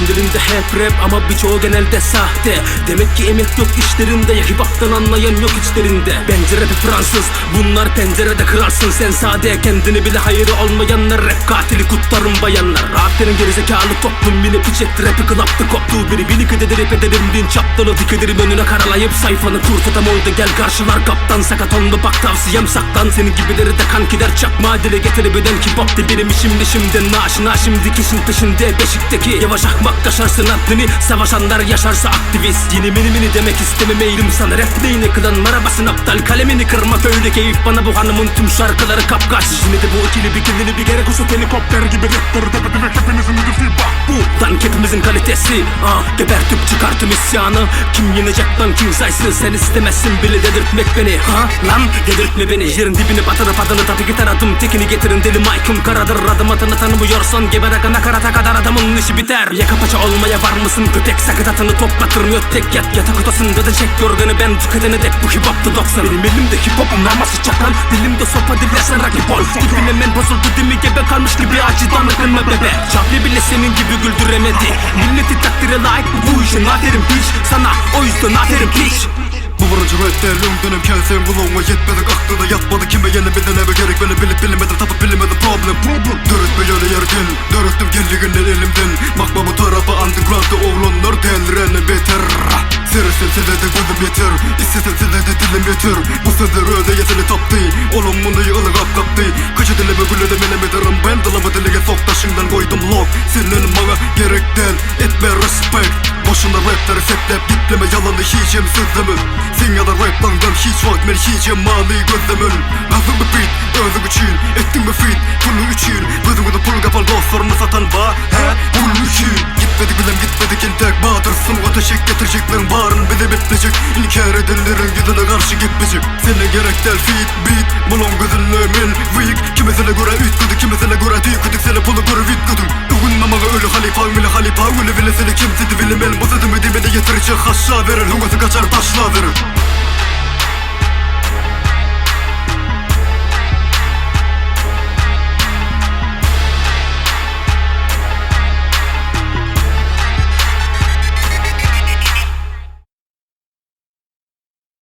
Kendilinde hep rap ama birçoğu genelde sahte. Demek ki emek yok işlerinde, ya hip hop'tan anlayan yok içlerinde. Bence rapi Fransız, bunlar pencerede kırarsın. Sen sade, kendini bile hayırı olmayanlar, rap katili kutlarım bayanlar. Rahatların gerizekalı toplum yine piç etti, rapi klaptı koptuğu biri. Bilik ederim ederim dinç aptalı, dik ederim önüne karalayıp sayfanı kurt adam oldu, gel karşılar kaptan. Sakat olma bak, tavsiyem saklan. Senin gibileri de kankiler çakma dile getirip eden ki bop de benim işim şimdiden naşına. Şimdi kişin peşinde beşikteki yavaş akmak kaşarsın haddini. Savaşanlar yaşarsa aktivist. Yeni mini demek istemem eğilim sana. Rap neyini kılan marabasın aptal, kalemini kırma öyle keyif bana bu hanımın tüm şarkıları kapkaç. Yine de bu ikili bir kendini bir kere kusut helikopter gibi raptor tepede ve hepinizin müdürü bak. Bu tank hepimizin kalitesi. Gebertip çıkartım isyanı. Kim yenecek lan kim saysın, sen istemezsin bile dedirtmek beni. Lan dedirtme beni. Yerin dibini batırıp adını tabi gitar adım tekini getirin, deli mike'ım karadır. Adım atını tanımıyorsan geber akına karata kadar adamın işi biter. Yaka paça olmaya var mısın köpek, sakıt atını toplatır tek yat yatak odasında da çek yorganı, ben tüketene dek bu hip hop'ta 90. Benim elimde hip hop'un naması çakal, dilimde sopa dillersen rakip ol. Gittin hemen bozuldu dimi gebe kalmış gibi acıdan akınma bebe. Çapli bile senin gibi güldüremedi, milleti takdire layık bu işin aferin piç. Sana o yüzden aferin piç. Bu vurucu rapler dönem kelsen bulunma yetmedi, aklına yatmadı kime yeni bilineme gerek. Beni bilip bilemedim tapıp bilemedim problem. Dörütme yöne yerken dörüttüm geldiğinden elimden. Bakma bu tarafa underground'da oğlanlar delireni beter. Seri silsilede gözüm yeter, İstesen silede dilim yeter. Bu sözler öde yetili taptı, oğlum bunu yığılı kaptı. Kaçı dilime gülede menemederim ben, dilimi dilige sok taşından koydum lock. Senin bana gerek del, etme respect. Boşuna rapleri setlep dipleme yalanı yiyeceğim sözümü. Sen ya da raplandan hiç vakit ben yiyeceğim mali gözümün. Nasıl bir beat, özüm için, ettin mi fit, pulu için. Bızımı da pul kapalı dostlarını satan var, he, pul için. Gitmedik bilem gitmedik intek batırsın, ateşik getireceklerin varın bile bitmeyecek. İnkar edenlerin gidene karşı gitmeyecek. Sana gerek del fit, beat, bulun gözünle men, weak. Kimisine göre üt kudu, kimisine göre değil kudu, sana pulu göre vit kudu. Uğunlamağı ölü halifa, mili halifa, ölü bile seni kimsidi bilim el. Bu sözümü dibine getirecek haşa verir, hüngası kaçar taşla verir.